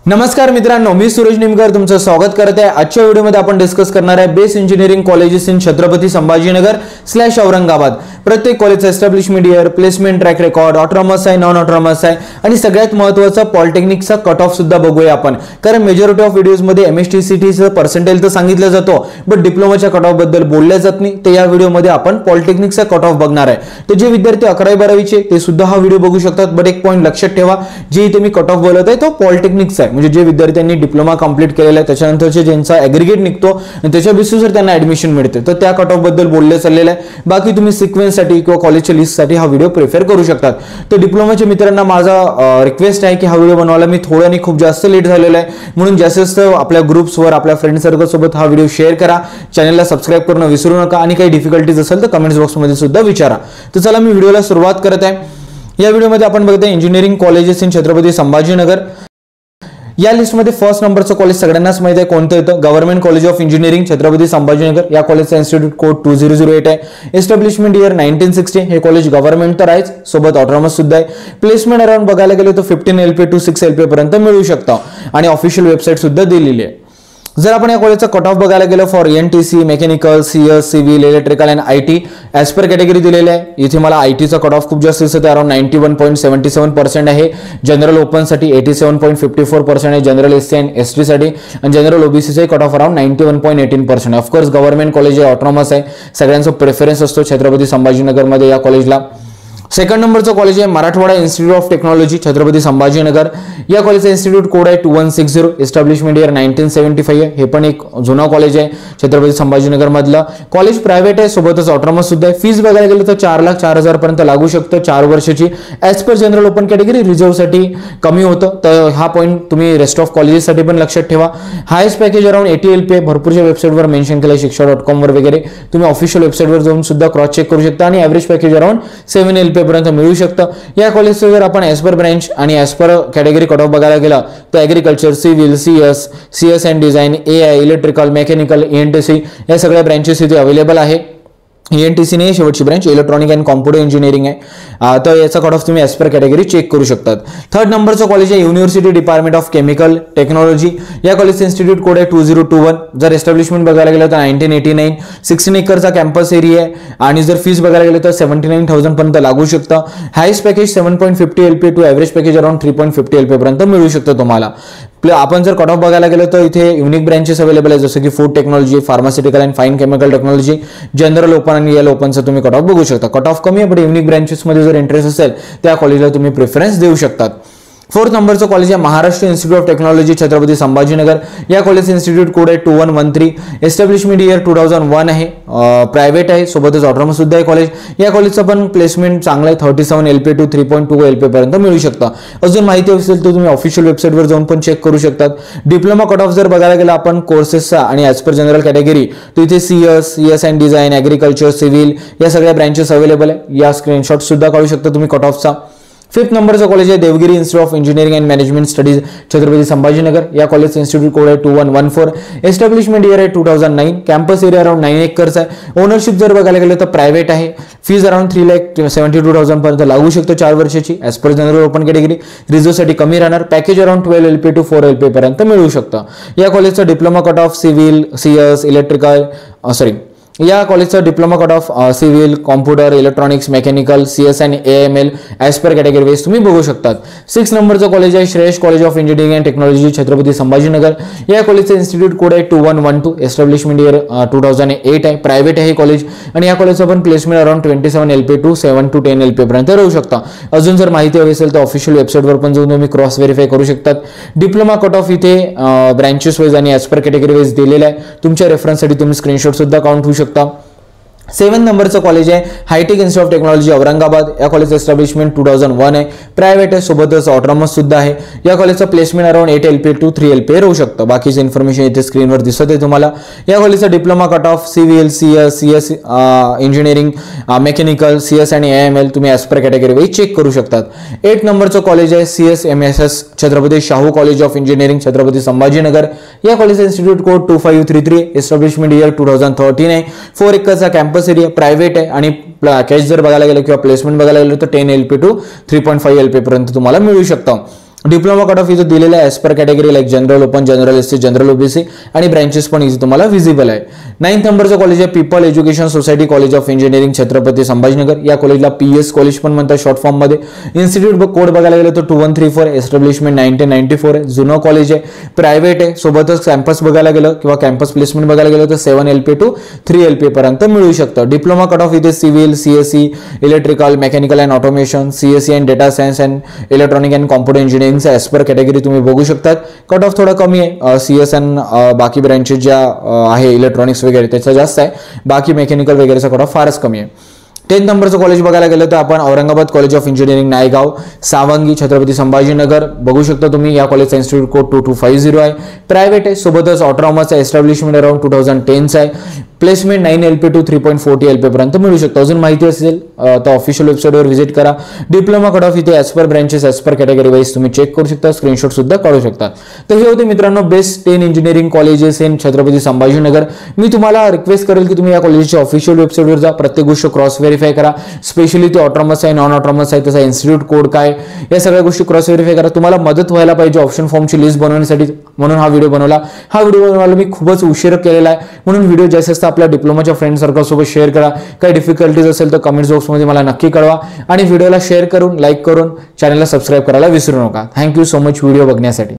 नमस्कार मित्रांनो, मी सूरज निमकर तुमचं स्वागत करत आहे। आजच्या व्हिडिओमध्ये आपण डिस्कस करणार आहे best engineering colleges in Chhatrapati Sambhajinagar / Aurangabad. प्रत्येक कॉलेजचा establishment year, placement track record, autonomous आहे, नॉन ऑटोनॉमस आहे आणि सगळ्यात महत्त्वाचा पॉलिटेक्निकचा कट ऑफ सुद्धा बघूया आपण। कारण मेजॉरिटी ऑफ व्हिडिओज मध्ये एमएसटीसीटीचं पर्सेंटेज तर सांगितलं जातो, बट डिप्लोमाच्या कट ऑफ बद्दल बोलले जात नाही। तर या व्हिडिओमध्ये आपण पॉलिटेक्निकचा कट ऑफ बघणार आहे। तर जे विद्यार्थी 11वी 12वीचे ते सुद्धा हा व्हिडिओ बघू शकतात। बट एक पॉइंट लक्षात ठेवा, जे इथे मी कट ऑफ बोलत आहे तो पॉलिटेक्निकचा आहे, म्हणजे जे विद्यार्थ्यांनी डिप्लोमा कंप्लीट केलेला आहे त्याच्यानंतरचे ज्यांचा ॲग्रीगेट निघतो आणि त्याच्या बेसिसवर त्यांना ऍडमिशन मिळते, तर त्या कट ऑफ बद्दल बोलले चाललेलं आहे। बाकी तुम्ही सिक्वेन्ससाठी किंवा कॉलेजच्या लिस्टसाठी हा व्हिडिओ प्रिफर करू शकतात। तर डिप्लोमाच्या मित्रांना माझा रिक्वेस्ट आहे की हा व्हिडिओ बनवायला मी थोडं आणि खूप जास्त लेट झालेला आहे, म्हणून जास्तीत जास्त आपल्या ग्रुप्सवर आपल्या फ्रेंड सर्कल सोबत हा व्हिडिओ शेअर करा, चॅनलला सबस्क्राइब करणं विसरू नका आणि काही डिफिकल्टीज असेल तर कमेंट्स बॉक्समध्ये सुद्धा विचारा। तर चला मी व्हिडिओला सुरुवात करत आहे। या व्हिडिओमध्ये आपण बघतोय engineering colleges in Chhatrapati Sambhajinagar. या लिस्टमध्ये फर्स्ट नंबरचं कॉलेज सगळ्यांनाच माहिती आहे कोणतं येतं, government college of engineering Chhatrapati Sambhajinagar. या कॉलेजचा इन्स्टिट्यूट कोड 2008 आहे। Establishment year 1960। हे कॉलेज गव्हर्नमेंट तर आहेच, सोबत ऑटोनॉमस सुद्धा आहे। प्लेसमेंट अराउंड बघायला गेलो तर 15 LPA to 6 LPA पर्यंत मिळू शकतं आणि ऑफिशियल वेबसाईट सुद्धा दिलेली आहे। जर आपण या कॉलेजचा कट ऑफ बघायला गेलो for NTC, mechanical, CS, civil, electrical and IT as per category दिलेले आहे। इथे मला आयटीचा कट ऑफ खूप जास्त दिसत आहे, अराउंड 91.77% आहे। जनरल ओपनसाठी 87.54% आहे, जनरल एससी अँड एसटी साठी, आणि जनरल ओबीसीचा cut off around 91.18%। Of course government college आहे, ऑटोनॉमस आहे, सगळ्यांचा प्रेफरन्स असतो छत्रपती संभाजीनगरमध्ये या कॉलेजला। सेकंड नंबरचं कॉलेज आहे Marathwada institute of technology Chhatrapati Sambhajinagar. या कॉलेजचा इन्स्टिट्यूट कोड आहे 2160। एस्टॅब्लिशमेंट इयर 1975 आहे। हे पण एक जुना कॉलेज आहे छत्रपती संभाजीनगर मधलं। कॉलेज प्रायव्हेट आहे, सोबतच ऑटोनॉमस सुद्धा आहे। फीस बघायला गेलं तर 4,04,000 पर्यंत लागू शकतं 4 वर्षाची। As per general open category रिझर्व्हसाठी कमी होतं, तर हा पॉईंट तुम्ही रेस्ट ऑफ कॉलेजेससाठी पण लक्षात ठेवा। हायस्ट पॅकेज अराउंड 80 LPA भरपूरच्या वेबसाईटवर मेन्शन केलं, शिक्षा.com वर वगैरे तुम्ही ऑफिशियल वेबसाईटवर जाऊन सुद्धा क्रॉस चेक करू शकता, आणि ॲव्हरेज पॅकेज अराउंड 7 LPA पर्यंत मिळू शकतं। या कॉलेजचं जर आपण ॲज पर ब्रँच आणि as per category cut off बघायला गेला तर agriculture, civil, CS and design, AI, electrical, mechanical, ENTC या सगळ्या ब्रँचेस इथे अवेलेबल आहे। ENTC नाही शेवटची branch, electronic and computer engineering आहे। तर याचा कट ऑफ तुम्ही ॲज पर कॅटेगरी चेक करू शकतात। थर्ड नंबरचं कॉलेज आहे university department of chemical technology. या कॉलेजचा इन्स्टिट्यूट कोड आहे 2021। जर एस्टॅब्लिशमेंट बघायला गेलं तर 1989, 16 एकरचा कॅम्पस एरिया आहे, आणि जर फीस बघायला गेलं तर 79,000 पर्यंत लागू शकतं। Highest package 7.50 LPA to average package around 3.50 LPA पर्यंत मिळू शकतं तुम्हाला। आपण जर कट ऑफ बघायला गेलो तर इथे युनिक ब्रँचेस अवेलेबल आहे, जसं की food technology, pharmaceutical and fine chemical technology, general open आणि येलो ओपनचा तुम्ही कट ऑफ बघू शकता। कट ऑफ कमी आहे, पण युनिक ब्रँचेसमध्ये जर इंटरेस्ट असेल त्या कॉलेजला तुम्ही प्रेफरन्स देऊ शकतात। फोर्थ नंबरचं कॉलेज आहे Maharashtra institute of technology Chhatrapati Sambhajinagar. या कॉलेजचा इन्स्टिट्यूट कोड आहे 2113। एस्टॅब्लिशमेंट इयर 2001 आहे, प्रायव्हेट आहे, सोबतच ऑटोनॉमस सुद्धा आहे कॉलेज। या कॉलेजचं पण प्लेसमेंट चांगलं आहे, 37 LPA टू 3.2 LPA पर्यंत मिळू शकतं। अजून माहिती असेल तर तुम्ही ऑफिशियल वेबसाईटवर जाऊन पण चेक करू शकतात। डिप्लोमा कट ऑफ जर बघायला गेला आपण कोर्सेसचा आणि ॲज पर जनरल कॅटेगरी, तर इथे CS and design, agriculture, civil या सगळ्या ब्रँचेस अवेलेबल आहे। या स्क्रीनशॉट सुद्धा काढू शकता तुम्ही कट ऑफचा। फिफ्थ नंबरचं कॉलेज आहे Devgiri institute of engineering and management studies Chhatrapati Sambhajinagar. या कॉलेजचा इन्स्टिट्यूट कोड आहे 2114। एस्टॅब्लिशमेंट इयर आहे 2009। कॅम्पस एरिया अराउंड 9 एकरचा आहे। ओनरशिप जर बघायला गेलं तर प्रायव्हेट आहे। फीज अराउंड 3,72,000 पर्यंत लागू शकतो 4 वर्षाची। As per general open category रिझर्व्हसाठी कमी राहणार। Package around 12 LPA to 4 LPA पर्यंत मिळू शकतं। या कॉलेजचा diploma cut off civil, CS, electrical या कॉलेजचा diploma cut off civil, computer, electronics, mechanical, CS and AML as per category wise तुम्ही बघू शकतात। 6 नंबरचं कॉलेज आहे Shreyash college of engineering and technology Chhatrapati Sambhajinagar. या कॉलेजचा इन्स्टिट्यूट कोड आहे 2112। एस्टॅब्लिशमेंट इयर 2008 आहे, प्रायव्हेट आहे कॉलेज, आणि या कॉलेजचं पण placement around 27 LPA to 7 to 10 LPA पर्यंत राहू शकता। अजून जर माहिती हवी असेल तर ऑफिशियल वेबसाईटवर पण जाऊन तुम्ही क्रॉस व्हेरीफाय करू शकतात। डिप्लोमा कट ऑफ इथे ब्रँचेस वाईज आणि ॲज पर कॅटेगरी वाईज दिलेला आहे, तुमच्या रेफरन्ससाठी तुम्ही स्क्रीनशॉट सुद्धा काउंट होऊ शकता। 7 नंबरचं कॉलेज आहे hi-tech institute of technology Aurangabad. या कॉलेजचं एस्टॅब्लिशमेंट 2001 आहे, प्रायव्हेट आहे, सोबतच ऑटोनॉमस सुद्धा आहे। या कॉलेजचं placement around 8 LPA to 3 LPA राहू शकतं। बाकीची इन्फॉर्मेशन इथे स्क्रीनवर दिसत आहे तुम्हाला। या कॉलेजचा diploma cut off civil, CS engineering, mechanical, CS आणि AML तुम्ही as per category wise check करू शकतात। 8 नंबरचं कॉलेज आहे CSMSS Chhatrapati Shahu college of engineering Chhatrapati Sambhajinagar. या कॉलेजचा इन्स्टिट्यूट कोड 2533। एस्टॅब्लिशमेंट इयर 2013 आहे। 4 एकरचा कॅम्पस एरिया, प्रायव्हेट आहे, आणि कॅश जर बघायला गेलं किंवा प्लेसमेंट बघायला गेलं तर 10 LPA टू 3.5 LPA पर्यंत तुम्हाला मिळू शकतं। डिप्लोमा कट ऑफ इथं दिलेला आहे as per category like general open, general SC, general OBC आणि ब्रँचेस पण इथे तुम्हाला विजिबल आहे. 9th नंबरचं कॉलेज आहे people education society college of engineering Chhatrapati Sambhajinagar. या कॉलेजला PS कॉलेज पण म्हणतात शॉर्ट फॉर्म मध्ये. इन्स्टिट्यूट कोड बघायला गेलं तर 2134, एस्टॅब्लिशमेंट 1994 आहे. जुनं कॉलेज आहे, प्रायव्हेट आहे. सोबतच कॅम्पस बघायला गेलं किंवा कॅम्पस प्लेसमेंट बघायला गेलं तर 7 LPA टू 3 LPA पर्यंत मिळू शकतं. डिप्लोमा कट ऑफ इथे civil, CSE, electrical, mechanical and automation, CSE and data science and electronic and computer engineering as per category तुम्ही बघू शकतात. कट ऑफ थोडा कमी आहे. CS अँड बाकी ब्रँचेस ज्या आहे इलेक्ट्रॉनिक्स वगैरे त्याचा जास्त आहे. बाकी मेकॅनिकल वगैरेचा कट ऑफ फारच कमी आहे. 10th नंबरचं कॉलेज बघायला गेलं तर आपण Aurangabad college of engineering Naigaon Sawangi Chhatrapati Sambhajinagar बघू शकता तुम्ही. या कॉलेजचा इन्स्टिट्यूट कोड 2250 आहे. प्रायव्हेट आहे. सोबतच ऑटोनॉमस आहे. एस्टॅब्लिशमेंट अराउंड 2010 आहे. प्लेसमेंट 9 LPA टू 3.40 LPA पर्यंत मिळू शकतो. अजून माहिती असेल तर ऑफिशियल वेबसाईटवर व्हिजिट करा. डिप्लोमा कट ऑफ इथे as per branches as per category wise तुम्ही चेक करू शकता, स्क्रीनशॉट सुद्धा काढू शकता. तर हे होते मित्रांनो best 10 engineering colleges in Chhatrapati Sambhajinagar. मी तुम्हाला रिक्वेस्ट करेल की तुम्ही या कॉलेजच्या ऑफिशियल वेबसाईटवर जा, प्रत्येक गोष्ट क्रॉस व्हेरीफाय करा. स्पेशली ते ऑटोनॉमस आहे, नॉन ऑटोनॉमस आहे, त्याचा इन्स्टिट्यूट कोड काय, या सगळ्या गोष्टी क्रॉस व्हेरीफाय करा. तुम्हाला मदत व्हायला पाहिजे ऑप्शन फॉर्मची लिस्ट बनवण्यासाठी, म्हणून हा व्हिडिओ बनवला. हा व्हिडिओ बनवायला मी खूपच उशीर केलेला आहे, म्हणून व्हिडिओ जास्तीत जास्त आपल्या डिप्लोमाच्या फ्रेंड सर्कल सोबत शेअर करा. काही डिफिकल्टीज असेल तर कमेंट बॉक्समध्ये मला नक्की कळवा आणि व्हिडिओला शेअर करून, लाईक करून, चॅनलला सबस्क्राईब करायला विसरू नका. थँक्यू सो मच व्हिडिओ बघण्यासाठी.